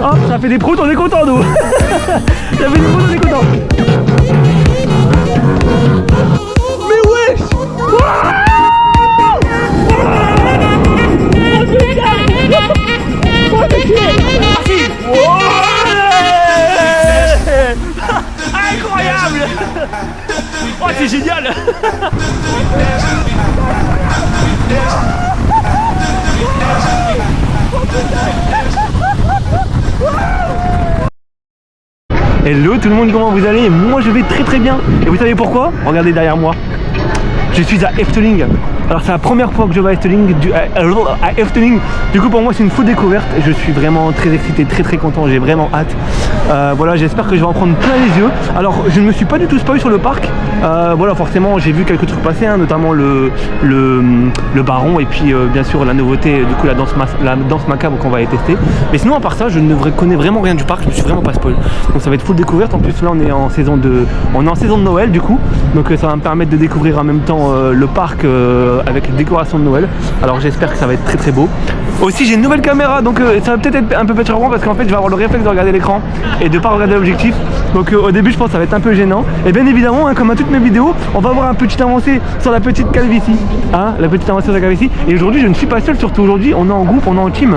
Hop, ça fait des proutes, on est content nous. Ça fait des proutes, on est content. Mais wesh. Incroyable. Oh, c'est génial. Hello tout le monde, comment vous allez? Moi je vais très bien. Et vous savez pourquoi? Regardez derrière moi. Je suis à Efteling. Alors c'est la première fois que je vais à Efteling. Du coup pour moi c'est une full découverte. Et je suis vraiment très excité, très content. J'ai vraiment hâte. Voilà, j'espère que je vais en prendre plein les yeux. Alors je ne me suis pas du tout spoil sur le parc. Voilà, forcément j'ai vu quelques trucs passer, hein, notamment le baron et puis bien sûr la nouveauté, du coup la danse macabre qu'on va aller tester. Mais sinon à part ça je ne connais vraiment rien du parc. Je me suis vraiment pas spoil. Donc ça va être full découverte. En plus là on est en saison de Noël du coup. Donc ça va me permettre de découvrir en même temps le parc avec les décorations de Noël. Alors j'espère que ça va être très beau. Aussi j'ai une nouvelle caméra, donc ça va peut-être être un peu perturbant parce qu'en fait je vais avoir le réflexe de regarder l'écran et de pas regarder l'objectif. Donc au début je pense que ça va être un peu gênant. Et bien évidemment, hein, comme à toutes mes vidéos, on va avoir un petit avancée sur la petite calvitie, hein, la petite avancée sur la calvitie. Et aujourd'hui je ne suis pas seul, surtout aujourd'hui on est en groupe, on est en team.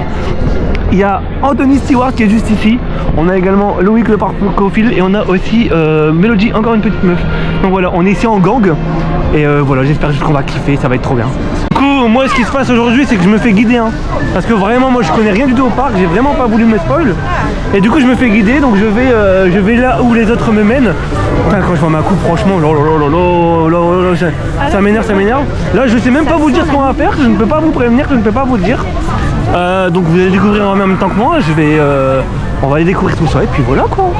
Il y a Anthony Stewart qui est juste ici. On a également Loïc le parcophile et on a aussi Mélodie, encore une petite meuf. Donc voilà, on est ici en gang. Et voilà, j'espère juste qu'on va kiffer, ça va être trop bien. Du coup, moi ce qui se passe aujourd'hui, c'est que je me fais guider. Hein, parce que vraiment, moi je connais rien du tout au parc, j'ai vraiment pas voulu me spoil. Et du coup, je me fais guider, donc je vais là où les autres me mènent. Enfin, quand je vois ma coupe, franchement, ça m'énerve. Là, je sais même pas vous dire ce qu'on va faire, je ne peux pas vous prévenir, je ne peux pas vous dire. Donc vous allez découvrir en même temps que moi, on va aller découvrir tout ça et puis voilà quoi.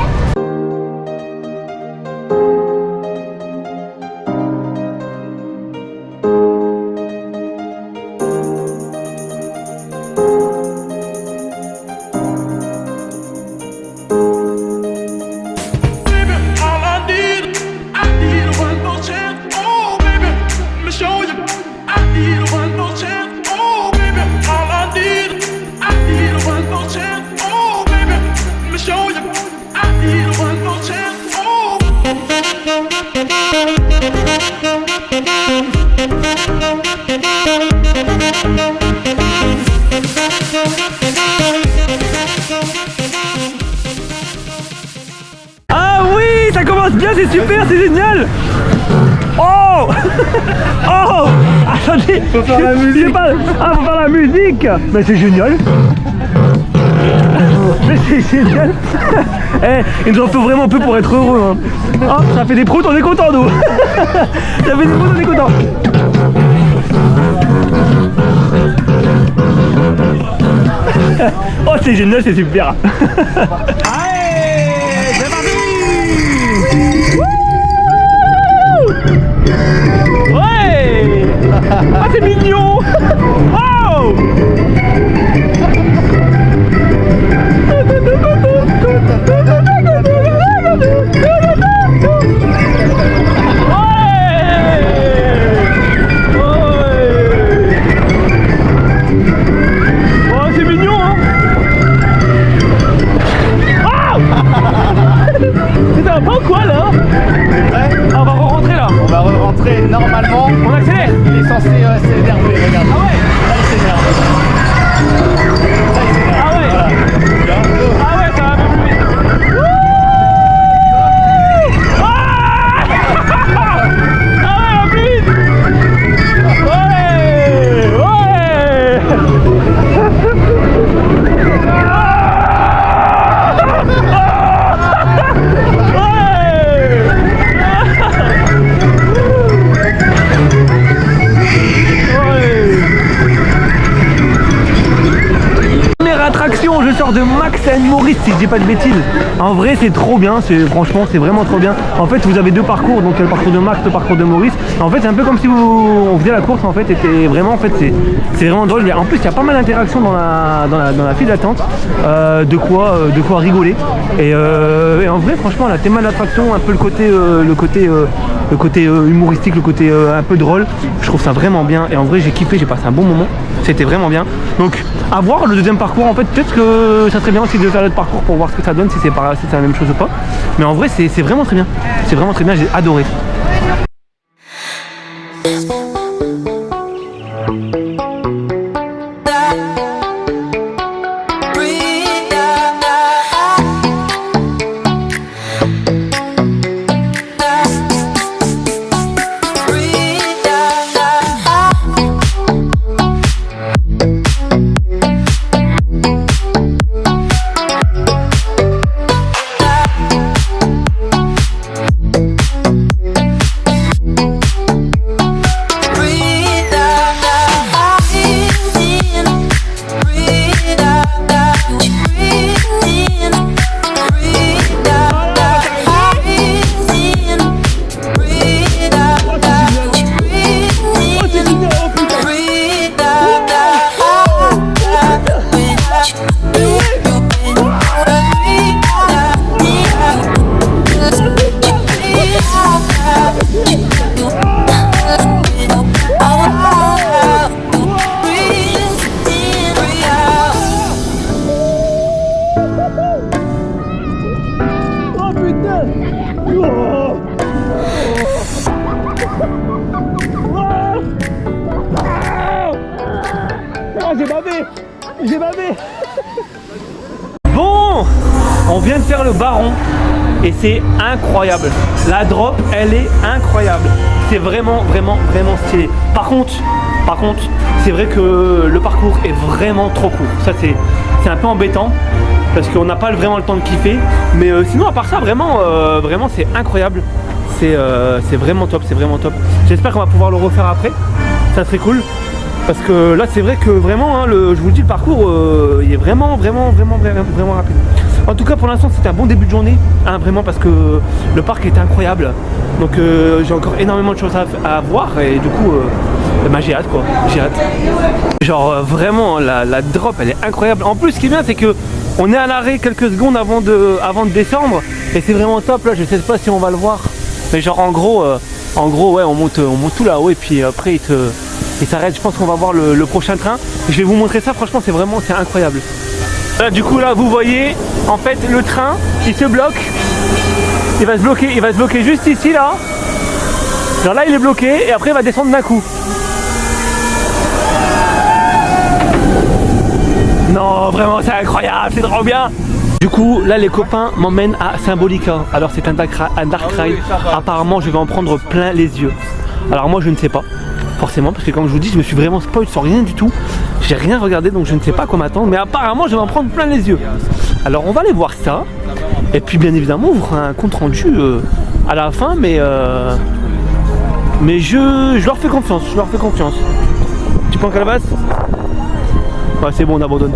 Ah oui, ça commence bien, c'est super, c'est génial. Oh. Oh. Attendez, faut faire la musique. Ah, faut faire la musique. Mais c'est génial. Mais c'est génial. Eh, il nous en faut vraiment peu pour être heureux. Hein. Oh, ça fait des proutes, on est content nous. Ça fait des proutes, on est content. Oh, c'est génial, c'est super. Allez, c'est parti. Ouais. Ah, c'est mignon. Oh. Quoi là? Ouais. Ah, on va re-rentrer là. On va re-rentrer normalement. On accélère. Il est censé s'énerver, regarde. Ah ouais. Là il s'énerve. Ah ouais. Voilà. Ah ouais, ça va un peu plus vite. Ah ouais, va plus vite. Je sors de Max & Moritz si je dis pas de bêtises. En vrai c'est trop bien, franchement c'est vraiment trop bien. En fait vous avez deux parcours, donc le parcours de Max, le parcours de Maurice. En fait c'est un peu comme si on faisait la course en fait, et c'est vraiment c'est vraiment drôle. En plus il y a pas mal d'interactions dans la file d'attente, de quoi rigoler. Et en vrai franchement la théma de l'attraction, un peu le côté humoristique, le côté un peu drôle, je trouve ça vraiment bien. Et en vrai j'ai kiffé, j'ai passé un bon moment, c'était vraiment bien. Donc à voir le deuxième parcours, en fait peut-être que ça serait bien aussi aussi de faire l'autre parcours pour voir ce que ça donne, si c'est la même chose ou pas. Mais en vrai, c'est vraiment très bien. C'est vraiment très bien, j'ai adoré. J'ai bavé. Bon, on vient de faire le baron et c'est incroyable. La drop, elle est incroyable. C'est vraiment stylé. Par contre, c'est vrai que le parcours est vraiment trop court. Ça c'est un peu embêtant parce qu'on n'a pas vraiment le temps de kiffer. Mais sinon à part ça, vraiment c'est incroyable. C'est vraiment top, J'espère qu'on va pouvoir le refaire après. Ça serait cool. Parce que là c'est vrai que vraiment hein, je vous le dis, le parcours il est vraiment rapide. En tout cas pour l'instant c'était un bon début de journée hein, vraiment, parce que le parc est incroyable. Donc j'ai encore énormément de choses à voir et du coup j'ai hâte quoi, j'ai hâte. Genre vraiment la drop elle est incroyable. En plus ce qui est bien c'est que on est à l'arrêt quelques secondes avant de descendre et c'est vraiment top. Là je sais pas si on va le voir, mais genre en gros ouais on monte tout là-haut et puis après il s'arrête. Je pense qu'on va voir le prochain train. Je vais vous montrer ça, franchement c'est incroyable. Là, du coup là vous voyez en fait le train il se bloque. Il va se bloquer juste ici là. Genre là il est bloqué et après il va descendre d'un coup. Non vraiment c'est incroyable, c'est trop bien. Du coup là les copains m'emmènent à Symbolica. Alors c'est un dark ride. Apparemment je vais en prendre plein les yeux. Alors moi je ne sais pas forcément, parce que comme je vous dis je me suis vraiment spoil sur rien du tout. J'ai rien regardé donc je ne sais pas quoi m'attendre, mais apparemment je vais en prendre plein les yeux. Alors on va aller voir ça. Et puis bien évidemment on vous fera un compte rendu à la fin, mais je leur fais confiance, Tu penses qu'à la base? Ouais c'est bon, on abandonne.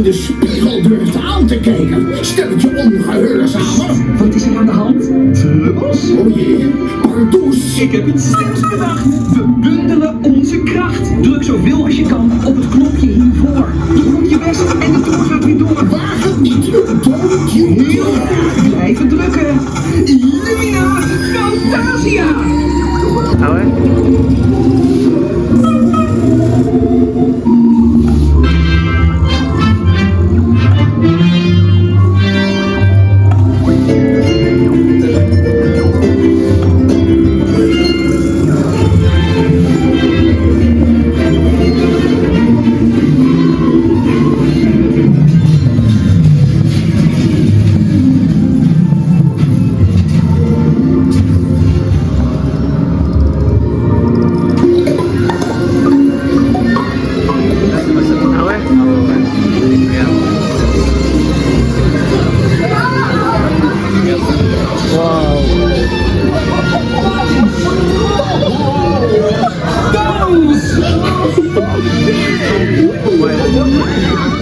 de spiegel durft aan te kijken. Stelletje ongeheurzame. Wat is er aan de hand? Trubbels? Oh jee, pardoes. Ik heb iets slims bedacht. We bundelen onze kracht. Druk zoveel als je kan op het knopje hiervoor. Doe je best en de toer gaat weer door. Waag het niet, don't you dare. Blijven drukken. Illumina Fantasia. Ah ouais?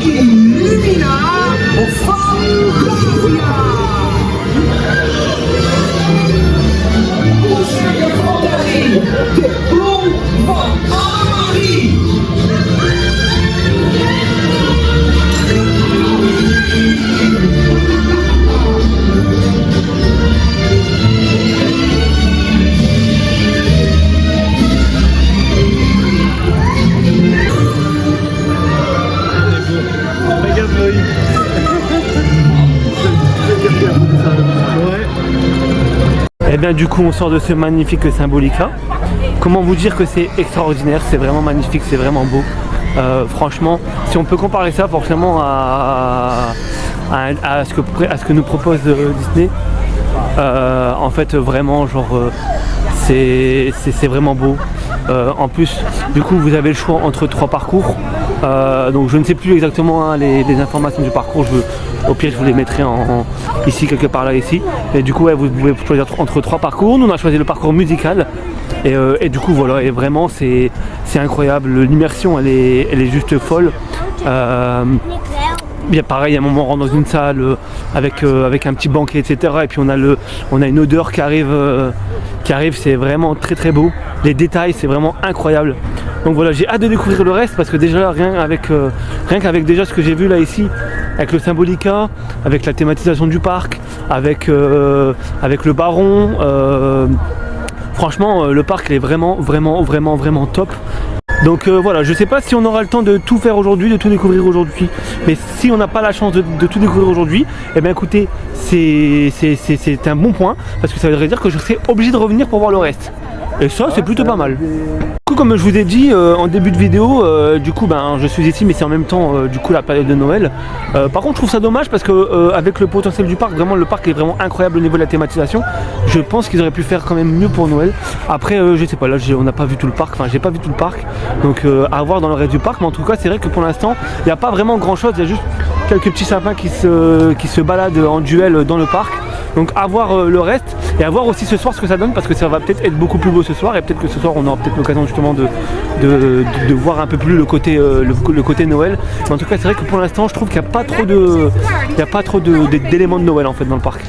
Illumina Fantasia. Onze fantasie. De bron van alle magie. Et bien du coup on sort de ce magnifique Symbolica. Comment vous dire que c'est extraordinaire, c'est vraiment magnifique, c'est vraiment beau. Franchement, si on peut comparer ça forcément à ce que nous propose Disney, en fait vraiment genre c'est vraiment beau. En plus du coup vous avez le choix entre 3 parcours. Donc je ne sais plus exactement hein, les informations du parcours, au pire je vous les mettrai ici quelque part là ici. Et du coup ouais, vous pouvez choisir entre 3 parcours. Nous on a choisi le parcours musical et du coup voilà, et vraiment c'est incroyable, l'immersion elle est juste folle. Bien pareil, à un moment on rentre dans une salle avec un petit banquet etc. Et puis on a une odeur qui arrive, c'est vraiment très très beau. Les détails c'est vraiment incroyable. Donc voilà, j'ai hâte de découvrir le reste parce que déjà rien qu'avec déjà ce que j'ai vu là ici, avec le Symbolica, avec la thématisation du parc, avec le baron, franchement le parc il est vraiment top. Donc voilà, je sais pas si on aura le temps de tout faire aujourd'hui, de tout découvrir aujourd'hui, mais si on n'a pas la chance de tout découvrir aujourd'hui, eh bien écoutez, c'est un bon point parce que ça voudrait dire que je serai obligé de revenir pour voir le reste. Et ça c'est plutôt pas mal. Du coup, comme je vous ai dit en début de vidéo, du coup ben je suis ici mais c'est en même temps du coup la période de Noël. Par contre je trouve ça dommage parce que avec le potentiel du parc, vraiment le parc est vraiment incroyable au niveau de la thématisation. Je pense qu'ils auraient pu faire quand même mieux pour Noël. Après je sais pas, là on n'a pas vu tout le parc, enfin j'ai pas vu tout le parc, donc à voir dans le reste du parc, mais en tout cas c'est vrai que pour l'instant il n'y a pas vraiment grand chose, il y a juste quelques petits sapins qui se baladent en duel dans le parc. Donc à voir le reste et à voir aussi ce soir ce que ça donne parce que ça va peut-être être beaucoup plus beau ce soir et peut-être que ce soir on aura peut-être l'occasion justement de voir un peu plus le côté Noël. Mais en tout cas c'est vrai que pour l'instant je trouve qu'il n'y a pas trop d'éléments de Noël en fait dans le parc.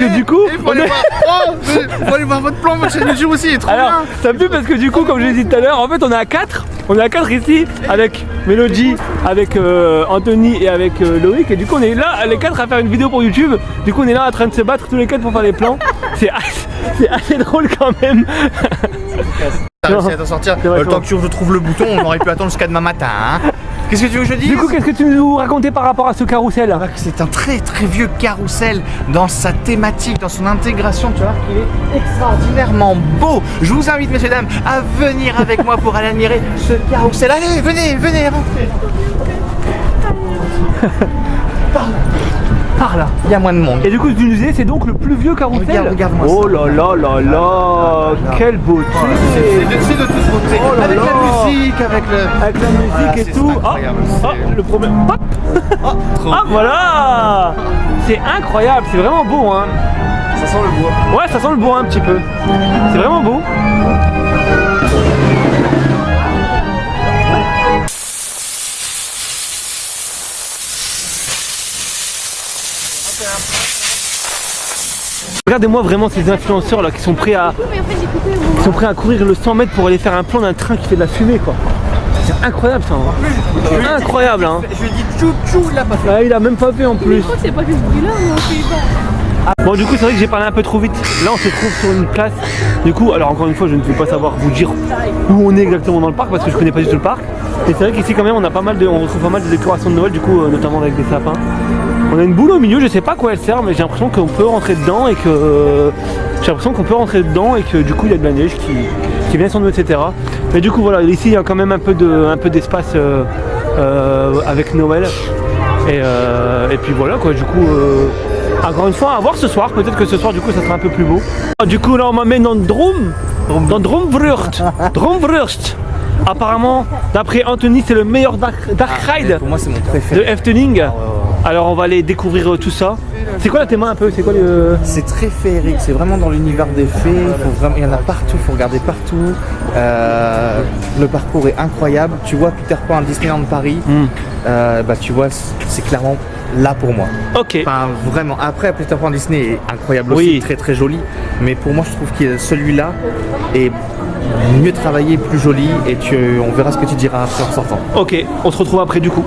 que du coup. Il faut aller voir. Oh, faut aller voir votre plan, votre chaîne YouTube aussi, il est trop Alors, bien. ça me plaît parce que du coup, comme je l'ai dit tout à l'heure, en fait, on est à 4. On est à 4 ici avec Mélodie, avec Anthony et avec Loïc. Et du coup, on est là, les 4 à faire une vidéo pour YouTube. Du coup, on est là en train de se battre tous les 4 pour faire les plans. C'est assez drôle quand même. T'as réussi à t'en sortir. C'est vrai, Le temps que je trouve le bouton, on aurait pu attendre jusqu'à demain matin. Hein. Qu'est-ce que tu veux que je dise? Du coup, qu'est-ce que tu nous racontais par rapport à ce carrousel? C'est un très très vieux carrousel dans sa thématique, dans son intégration, tu vois qu'il est extraordinairement beau. Je vous invite, messieurs dames, à venir avec moi pour aller admirer ce carrousel. Allez, venez, rentrez. Par là. Il y a moins de monde. Et du coup, tu nous disais, c'est donc le plus vieux carrousel. Regarde-moi Oh ça. là là là là, quelle beauté. C'est de toute beauté. Oh là avec là. la musique, avec le. Avec la musique Voilà, et c'est tout. incroyable, Ah, c'est- le premier. Hop. Trop Ah bien. voilà. C'est incroyable, c'est vraiment beau hein. Ça sent le bois. Ouais, ça sent le bois un petit peu. C'est vraiment beau. Regardez-moi vraiment ces influenceurs là qui sont prêts à courir le 100 mètres pour aller faire un plan d'un train qui fait de la fumée quoi. C'est incroyable ça. Hein. Incroyable hein. Je lui ai dit tchou, il l'a pas fait. Ah, il a même pas fait en plus. C'est pas que ce bruit-là, mais on fait pas. Bon du coup c'est vrai que j'ai parlé un peu trop vite. Là on se trouve sur une place. Du coup alors encore une fois je ne vais pas savoir vous dire où on est exactement dans le parc parce que je connais pas du tout le parc. Et c'est vrai qu'ici quand même on retrouve pas mal de décorations de Noël du coup notamment avec des sapins. On a une boule au milieu, je sais pas à quoi elle sert mais j'ai l'impression qu'on peut rentrer dedans et que du coup il y a de la neige qui vient sur nous etc. Mais du coup voilà ici il y a quand même un peu d'espace avec Noël. Et puis voilà quoi du coup encore une fois à voir ce soir, peut-être que ce soir du coup ça sera un peu plus beau. Du coup là on m'amène dans Dromvrucht. Apparemment d'après Anthony c'est le meilleur dark ride Pour moi, c'est mon de préféré. Efteling. Alors on va aller découvrir tout ça. C'est quoi la théma un peu? C'est quoi le... C'est très féerique, c'est vraiment dans l'univers des fées, il y en a partout, il faut regarder partout. Le parcours est incroyable, tu vois Peter Pan à Disneyland Paris, bah tu vois c'est clairement là pour moi. Ok. Enfin vraiment, après Peter Pan Disney est incroyable Oui. aussi, très très joli, mais pour moi je trouve que celui-là est mieux travaillé, plus joli et on verra ce que tu diras après en sortant. Ok, on se retrouve après du coup.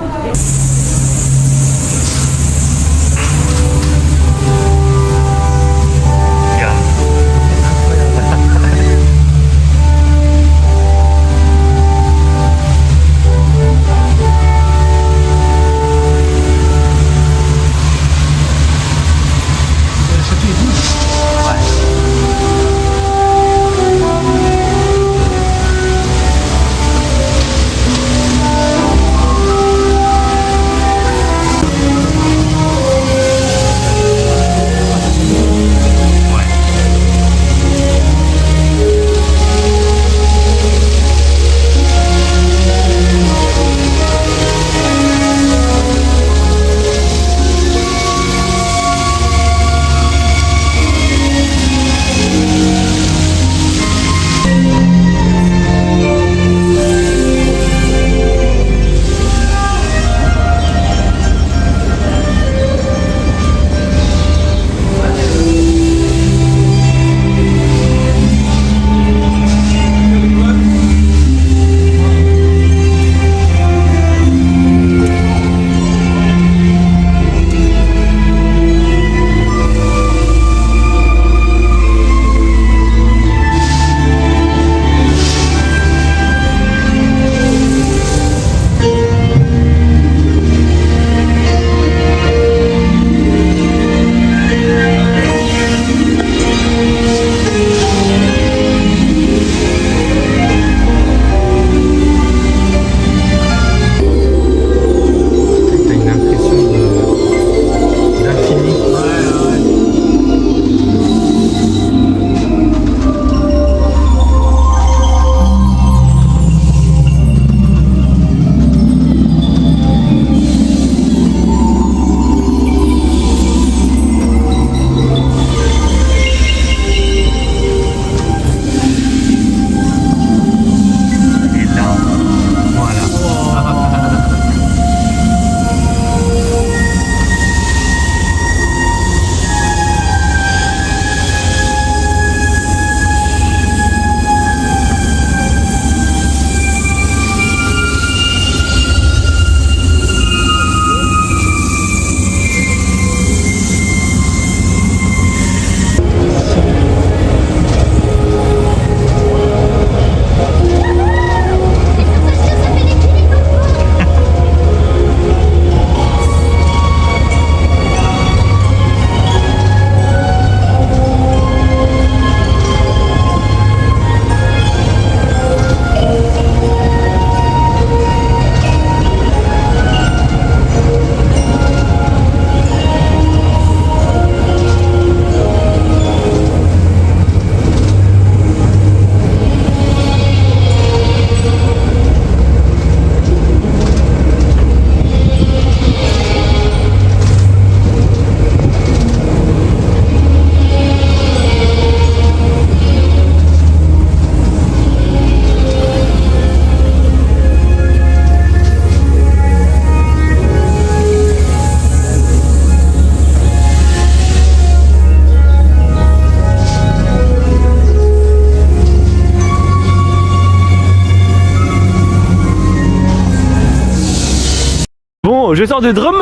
Bon, je sors de Drum.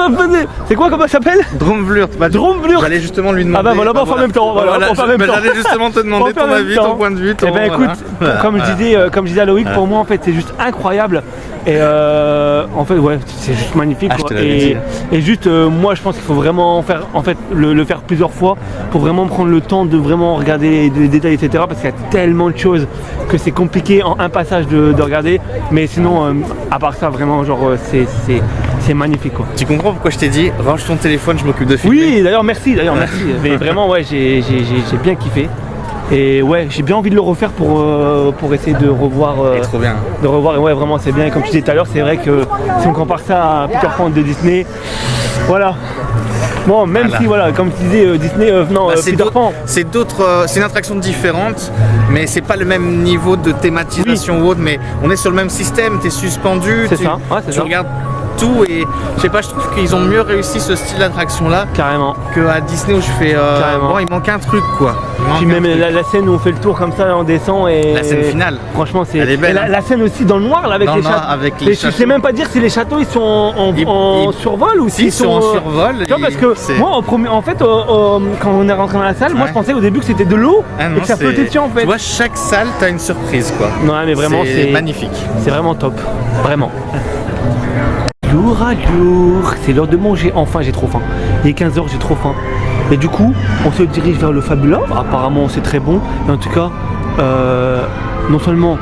C'est quoi, comment ça s'appelle? Dromvlurt. Dromvlurt. J'allais justement lui demander. Ah bah voilà, on fait en même temps. Voilà, on fait en même temps. J'allais justement te demander On fait en ton même avis, temps. ton point de vue. Eh ben écoute, comme je disais à Loïc, pour moi en fait c'est juste incroyable. Et en fait ouais, c'est juste magnifique. Ah, je Quoi. te l'avais dit. Et juste moi je pense qu'il faut vraiment faire en fait le faire plusieurs fois pour vraiment prendre le temps de vraiment regarder les détails etc. Parce qu'il y a tellement de choses que c'est compliqué en un passage de regarder. Mais sinon à part ça vraiment genre c'est magnifique quoi. Tu comprends pourquoi je t'ai dit range ton téléphone, je m'occupe de filmer. Oui d'ailleurs merci. Mais vraiment ouais j'ai bien kiffé. Et ouais, j'ai bien envie de le refaire pour essayer de revoir. Trop bien. De revoir, et ouais, vraiment, c'est bien. Et comme tu disais tout à l'heure, c'est vrai que si on compare ça à Peter Pan de Disney, voilà. Bon, même Voilà. si, voilà, comme tu disais, Disney, C'est Peter Pan. c'est d'autres, c'est une attraction différente, mais c'est pas le même niveau de thématisation ou autre. Mais on est sur le même système, t'es suspendu, C'est ça, ouais, c'est tu ça. regardes tout et je sais pas, je trouve qu'ils ont mieux réussi ce style d'attraction là Carrément. qu'à Disney où je fais Carrément. bon, il manque un truc quoi. Il manque Puis un même truc. la scène où on fait le tour comme ça, on descend et. La scène finale. Franchement, c'est. Elle est belle, Et hein. la scène aussi dans le noir là avec Dans les le noir, châteaux. avec les Je sais châteaux. même pas dire si les châteaux ils sont en Ils- survol ou S'ils sont en survol, Tu vois, parce que c'est- moi, en fait, quand on est rentré dans la salle, moi Ouais. je pensais au début que c'était de l'eau Ah et non, que ça c'est- flottait dessus en fait. Tu vois, chaque salle, t'as une surprise quoi. Non, mais vraiment, c'est magnifique. C'est vraiment top, vraiment. Jour, c'est l'heure de manger. Enfin, j'ai trop faim. Il est 15h, j'ai trop faim. Et du coup, on se dirige vers le Fabula. Apparemment, c'est très bon. Et en tout cas, non seulement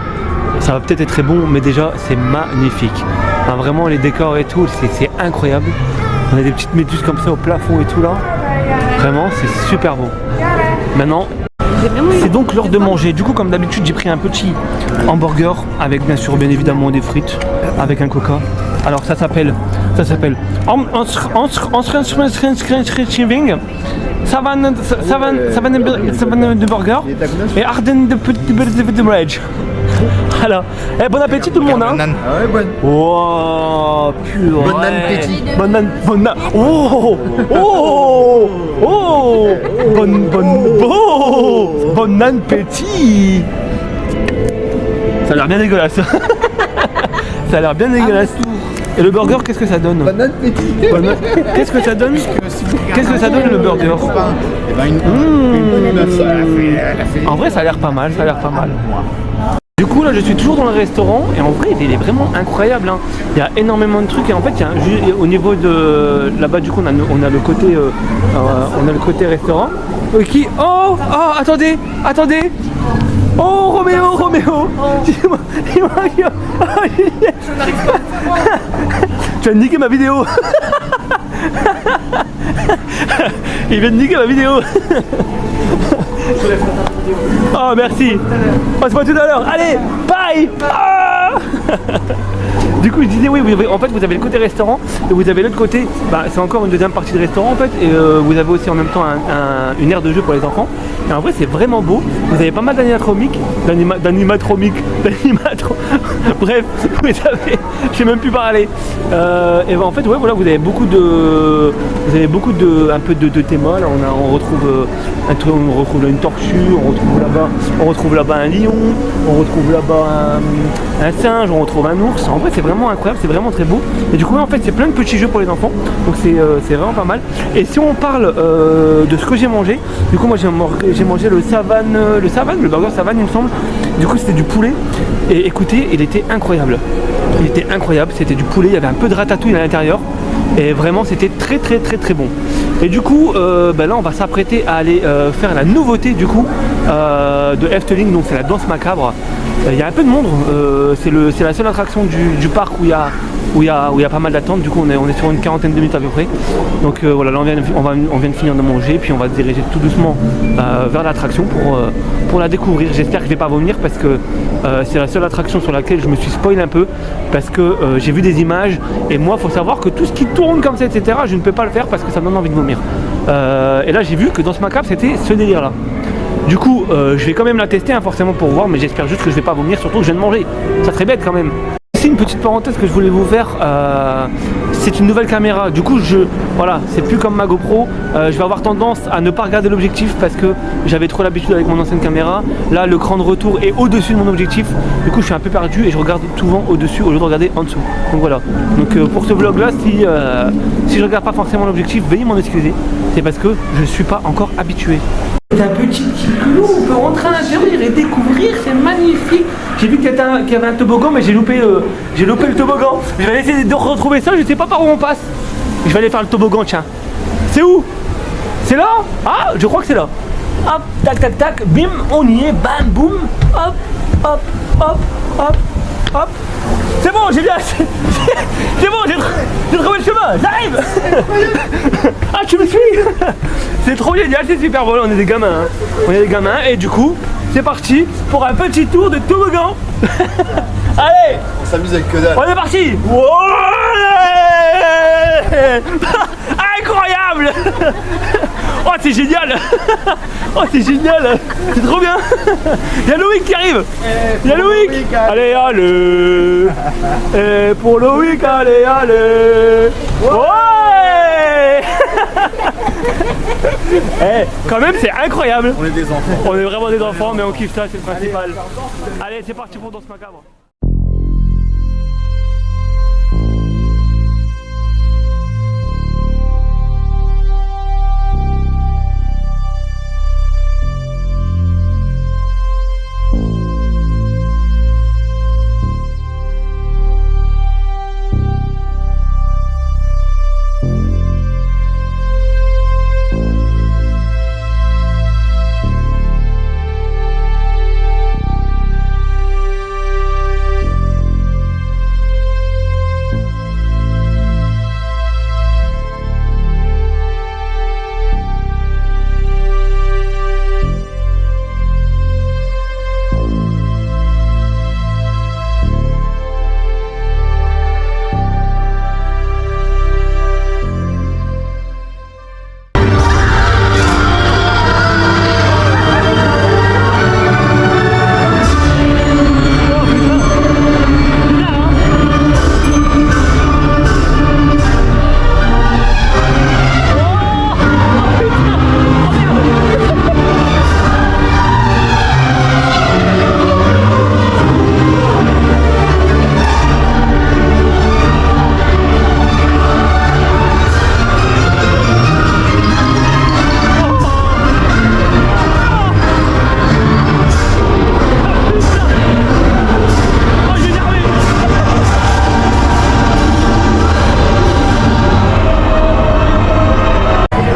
ça va peut-être être très bon, mais déjà, c'est magnifique. Enfin, vraiment, les décors et tout, c'est incroyable. On a des petites méduses comme ça au plafond et tout là. Vraiment, c'est super beau. Maintenant, c'est donc l'heure de manger. Du coup, comme d'habitude, j'ai pris un petit hamburger avec bien évidemment des frites, avec un coca. Alors ça s'appelle Savan de burger et Arden de Bridge. Alors, bon appétit tout le monde hein. Banane. Wow, pur. Bon appétit. Bon appétit. Ça a l'air bien dégueulasse. Ça a l'air bien dégueulasse. Et le burger, qu'est-ce que ça donne? Qu'est-ce que ça donne? Qu'est-ce que ça donne le burger? En vrai, ça a l'air pas mal, Du coup, là, je suis toujours dans le restaurant et en vrai, il est vraiment incroyable. Hein. Il y a énormément de trucs et en fait, au niveau de là-bas, du coup, on a le côté restaurant. Qui attendez. Oh Roméo Tu vas niquer ma vidéo. Il vient de niquer ma vidéo. Oh merci. On se voit tout à l'heure. Allez, bye. Du coup je disais oui, en fait vous avez le côté restaurant et vous avez l'autre côté, c'est encore une deuxième partie de restaurant en fait et vous avez aussi en même temps une aire de jeu pour les enfants et en vrai c'est vraiment beau, vous avez pas mal bref vous savez, je sais même plus parler et en fait ouais voilà vous avez beaucoup de un peu de théma là on retrouve une tortue, on retrouve là-bas un lion, on retrouve là-bas un singe, on retrouve un ours. En vrai c'est vraiment incroyable, c'est vraiment très beau. Et du coup en fait c'est plein de petits jeux pour les enfants. Donc c'est vraiment pas mal. Et si on parle de ce que j'ai mangé, du coup moi j'ai mangé le burger Savane il me semble. Du coup c'était du poulet. Et écoutez, il était incroyable. C'était du poulet, il y avait un peu de ratatouille à l'intérieur. Et vraiment c'était très bon. Et du coup là on va s'apprêter à aller faire la nouveauté du coup de Efteling, donc c'est la danse macabre. Il y a un peu de monde, c'est la seule attraction du parc où il y a pas mal d'attentes. Du coup on est sur une quarantaine de minutes à peu près. Donc voilà, là on vient de finir de manger, puis on va se diriger tout doucement vers l'attraction pour la découvrir. J'espère que je vais pas vomir parce que c'est la seule attraction sur laquelle je me suis spoil un peu parce que j'ai vu des images et moi faut savoir que tout ce qui tourne comme ça etc je ne peux pas le faire parce que ça me donne envie de vomir. Et là j'ai vu que dans ce macabre c'était ce délire là. Du coup je vais quand même la tester forcément pour voir, mais j'espère juste que je vais pas vomir, surtout que je viens de manger. Ça serait bête quand même. Ici une petite parenthèse que je voulais vous faire. C'est une nouvelle caméra. Du coup, voilà, c'est plus comme ma GoPro. Je vais avoir tendance à ne pas regarder l'objectif parce que j'avais trop l'habitude avec mon ancienne caméra. Là, le cran de retour est au-dessus de mon objectif. Du coup, je suis un peu perdu et je regarde souvent au-dessus au lieu de regarder en dessous. Donc voilà. Donc pour ce vlog-là, si je regarde pas forcément l'objectif, veuillez m'en excuser. C'est parce que je suis pas encore habitué. C'est un petit igloo, on peut rentrer à l'intérieur et découvrir, c'est magnifique. J'ai vu qu'il y avait un toboggan, mais j'ai loupé le toboggan. Je vais essayer de retrouver ça, je sais pas par où on passe. Je vais aller faire le toboggan, tiens. C'est où? C'est là? Ah, je crois que c'est là. Hop, tac, tac, tac, bim, on y est, bam, boum, hop, hop, hop, hop, hop. C'est bon, j'ai bien. C'est bon, j'ai trouvé le chemin, j'arrive. Ah, tu me suis. C'est trop génial, c'est super bon, on est des gamins. Hein. On est des gamins et du coup, c'est parti pour un petit tour de toboggan. Allez, On s'amuse avec que dalle. on est parti. Ouais. Incroyable. Oh, c'est génial. Oh, c'est génial. C'est trop bien. Il y a Loïc qui arrive. Il y a Loïc. Allez, allez. Et pour Loïc, allez, allez. Ouais. Eh, quand même, c'est incroyable. On est des enfants. On est vraiment des enfants, mais on kiffe ça, c'est le principal. Allez, c'est parti pour Danse Macabre.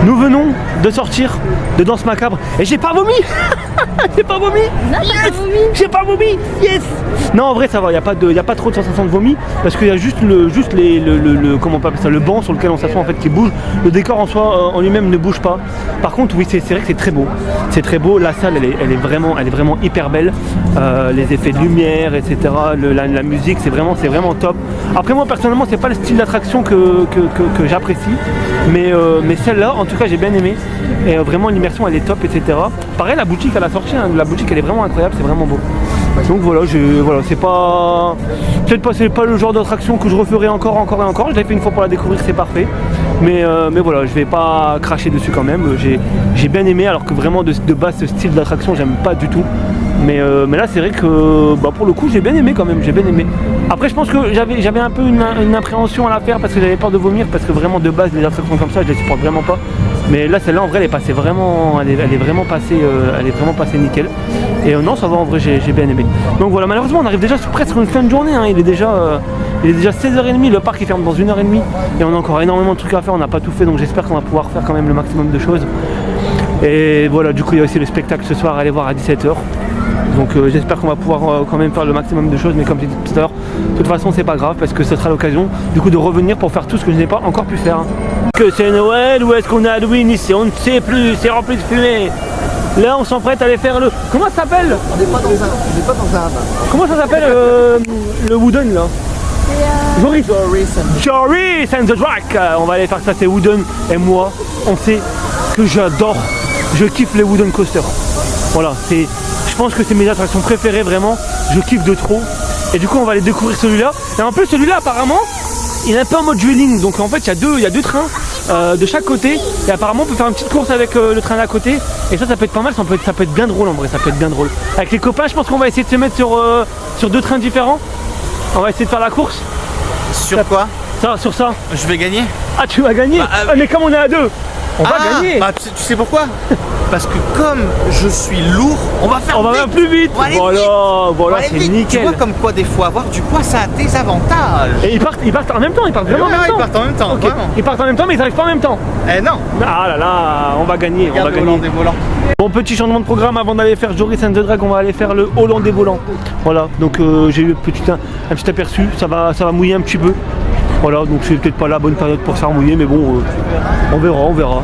Nous venons de sortir de Danse Macabre et j'ai pas vomi. J'ai pas vomi. Yes. J'ai pas vomi. Yes. Non, en vrai ça va, il y a pas trop de sensation de vomi parce qu'il y a juste comment on peut appeler ça, le banc sur lequel on s'assoit en fait qui bouge. Le décor en soi en lui-même ne bouge pas. Par contre, oui, c'est vrai que c'est très beau. C'est très beau. La salle, elle est vraiment hyper belle. Les effets de lumière, etc. La musique, c'est vraiment top. Après moi personnellement, c'est pas le style d'attraction que j'apprécie, mais celle-là, en tout cas, j'ai bien aimé. Et vraiment l'immersion, elle est top, etc. Pareil, la boutique à la sortie, hein, la boutique, elle est vraiment incroyable, c'est vraiment beau. Donc voilà, c'est pas... Peut-être pas, c'est pas le genre d'attraction que je referai encore et encore. Je l'ai fait une fois pour la découvrir, c'est parfait. Mais voilà, je vais pas cracher dessus quand même. J'ai bien aimé, alors que vraiment de base, ce style d'attraction, j'aime pas du tout. Mais là, c'est vrai que pour le coup, j'ai bien aimé quand même, j'ai bien aimé. Après, je pense que j'avais un peu une appréhension à la faire parce que j'avais peur de vomir, parce que vraiment de base, les attractions comme ça, je les supporte vraiment pas. Mais là, celle-là, en vrai, elle est passée vraiment, elle est vraiment passée nickel. Et non, ça va, en vrai, j'ai bien aimé. Donc voilà, malheureusement, on arrive déjà presque sur une fin de journée. Hein. Il est déjà 16h30, le parc il ferme dans 1h30. Et on a encore énormément de trucs à faire, on n'a pas tout fait, donc j'espère qu'on va pouvoir faire quand même le maximum de choses. Et voilà, du coup, il y a aussi le spectacle ce soir à aller voir à 17h. Donc j'espère qu'on va pouvoir quand même faire le maximum de choses, mais comme j'ai dit tout à l'heure, de toute façon c'est pas grave parce que ce sera l'occasion du coup de revenir pour faire tout ce que je n'ai pas encore pu faire. Que c'est Noël ou est-ce qu'on est Halloween ici? On ne sait plus, c'est rempli de fumée. Là on s'emprête à aller faire le... Comment ça s'appelle? On n'est pas dans un... Comment ça s'appelle le Wooden là? Joris and the Drac. On va aller faire ça, c'est Wooden. Et moi, on sait que j'adore, je kiffe les Wooden Coasters. Voilà, je pense que c'est mes attractions préférées vraiment, je kiffe de trop. Et du coup on va aller découvrir celui-là. Et en plus celui-là apparemment il est un peu en mode dueling. Donc en fait il y a deux trains de chaque côté. Et apparemment on peut faire une petite course avec le train d'à côté. Et ça peut être pas mal, ça peut être bien drôle en vrai, ça peut être bien drôle. Avec les copains je pense qu'on va essayer de se mettre sur deux trains différents. On va essayer de faire la course. Sur quoi? Ça, sur ça. Je vais gagner. Ah tu vas gagner. Mais comme on est à deux, on va gagner. Bah, tu sais pourquoi? Parce que comme je suis lourd, on va faire plus vite. On va aller Voilà, vite. voilà, c'est Tu nickel. vois comme quoi des fois avoir du poids ça a des avantages. Et ils partent en même temps, ils partent vraiment en même temps. Ils partent en même temps, Ok. vraiment. Ils partent en même temps mais ils arrivent pas en même temps. Eh non. Ah là là, on va gagner, Regarde on va le gagner. volant des volants. Bon, petit changement de programme avant d'aller faire Joris and the Drag, on va aller faire le Hollandais volant. Voilà, donc j'ai eu un petit aperçu, ça va mouiller un petit peu. Voilà, donc c'est peut-être pas la bonne période pour ça mouiller, mais bon, on verra.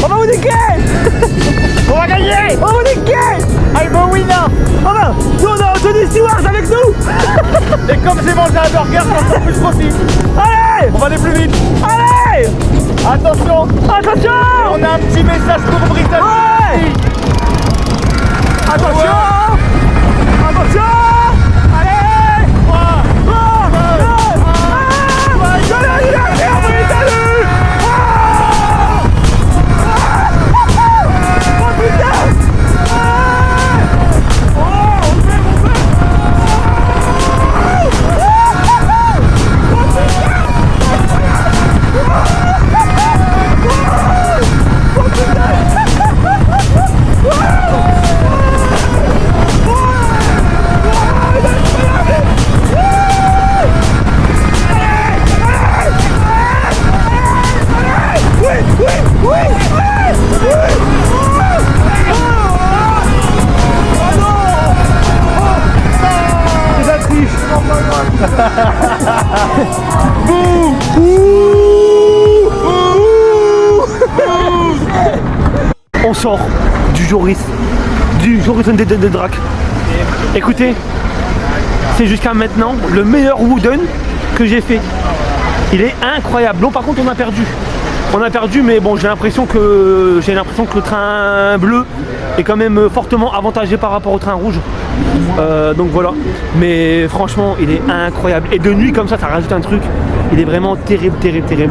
On va vous niquer. On va gagner. On va vous niquer. I'm a winner. Oh ben, nous on a Anthony Stewart avec nous. Et comme j'ai mangé un burger, j'en sors plus possible. Allez. On va aller plus vite. Allez. Attention. Attention. On a un petit message pour Britannique. Ouais. Attention. Attention. Allez. 3, 2, On sort du Joris and the Drag. Écoutez, c'est jusqu'à maintenant le meilleur wooden que j'ai fait. Il est incroyable. Bon, par contre on a perdu. On a perdu, mais bon, j'ai l'impression que le train bleu est quand même fortement avantagé par rapport au train rouge. Donc voilà. Mais franchement, il est incroyable. Et de nuit comme ça rajoute un truc. Il est vraiment terrible.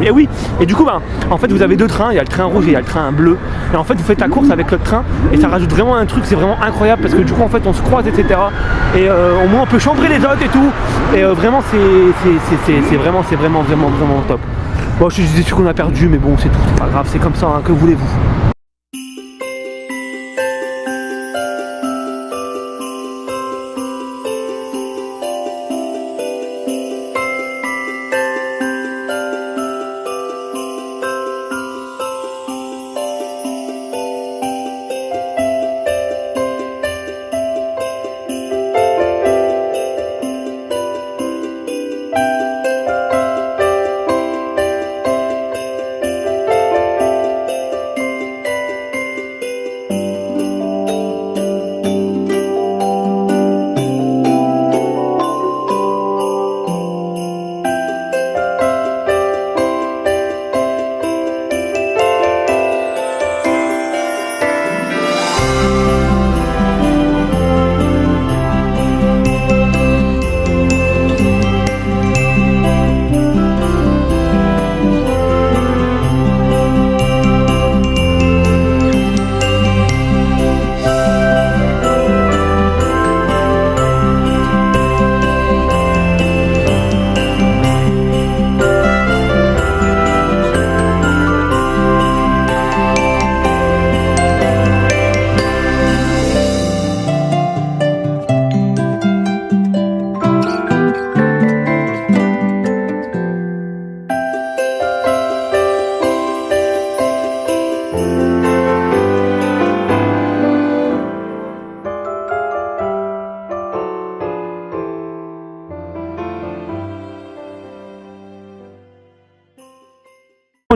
Et oui, et du coup, en fait, vous avez deux trains. Il y a le train rouge et il y a le train bleu. Et en fait, vous faites la course avec l'autre train et ça rajoute vraiment un truc. C'est vraiment incroyable parce que du coup, en fait, on se croise, etc. Et au moins, on peut chambrer les autres et tout. Et vraiment, c'est vraiment top. Bon, je suis sûr qu'on a perdu, mais bon, c'est tout, c'est pas grave, c'est comme ça, hein, que voulez-vous.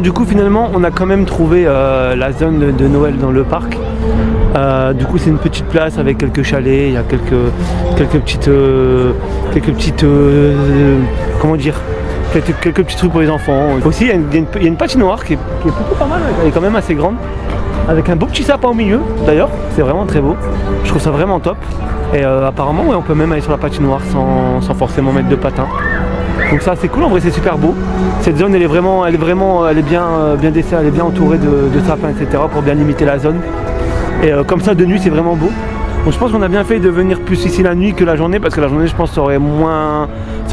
Du coup finalement on a quand même trouvé la zone de Noël dans le parc. Du coup c'est une petite place avec quelques chalets, il y a quelques petites comment dire, quelques petits trucs pour les enfants. Aussi il y a une patinoire qui est plutôt pas mal, elle est quand même assez grande, avec un beau petit sapin au milieu d'ailleurs, c'est vraiment très beau, je trouve ça vraiment top. Et apparemment ouais, on peut même aller sur la patinoire sans forcément mettre de patins. Donc ça c'est cool, en vrai c'est super beau. Cette zone elle est bien desserrée, elle est bien entourée de sapins, etc. pour bien limiter la zone. Et comme ça de nuit c'est vraiment beau. Donc je pense qu'on a bien fait de venir plus ici la nuit que la journée, parce que la journée je pense ça aurait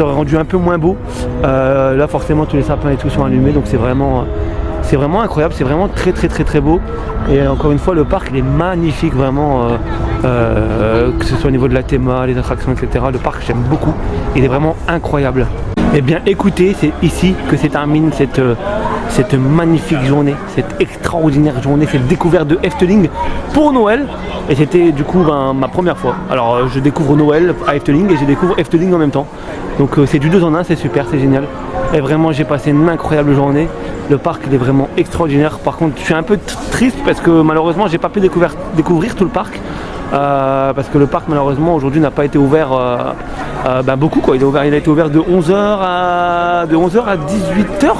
rendu un peu moins beau. Là forcément tous les sapins et tout sont allumés, donc c'est vraiment incroyable, c'est vraiment très beau. Et encore une fois le parc il est magnifique vraiment, que ce soit au niveau de la théma, les attractions, etc. Le parc j'aime beaucoup, il est vraiment incroyable. Eh bien écoutez, c'est ici que se termine cette magnifique journée, cette extraordinaire journée, cette découverte de Efteling pour Noël. Et c'était du coup ma première fois. Alors je découvre Noël à Efteling et je découvre Efteling en même temps. Donc c'est du 2 en 1, c'est super, c'est génial. Et vraiment j'ai passé une incroyable journée. Le parc il est vraiment extraordinaire. Par contre je suis un peu triste parce que malheureusement j'ai pas pu découvrir tout le parc. Parce que le parc malheureusement aujourd'hui n'a pas été ouvert beaucoup quoi. Il a été ouvert de 11h à 18h.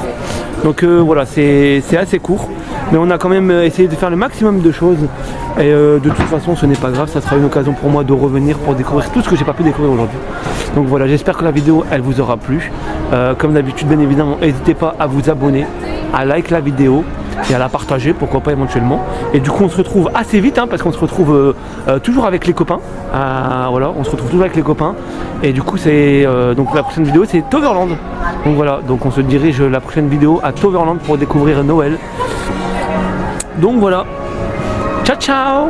Donc voilà, c'est assez court. Mais on a quand même essayé de faire le maximum de choses. Et de toute façon ce n'est pas grave, ça sera une occasion pour moi de revenir pour découvrir tout ce que j'ai pas pu découvrir aujourd'hui. Donc voilà, j'espère que la vidéo elle vous aura plu. Comme d'habitude bien évidemment, n'hésitez pas à vous abonner, à liker la vidéo et à la partager, pourquoi pas éventuellement. Et du coup on se retrouve assez vite parce qu'on se retrouve toujours avec les copains. Voilà, on se retrouve toujours avec les copains. Et du coup c'est donc la prochaine vidéo c'est Toverland. Donc voilà, donc on se dirige la prochaine vidéo à Toverland pour découvrir Noël. Donc voilà. Ciao ciao.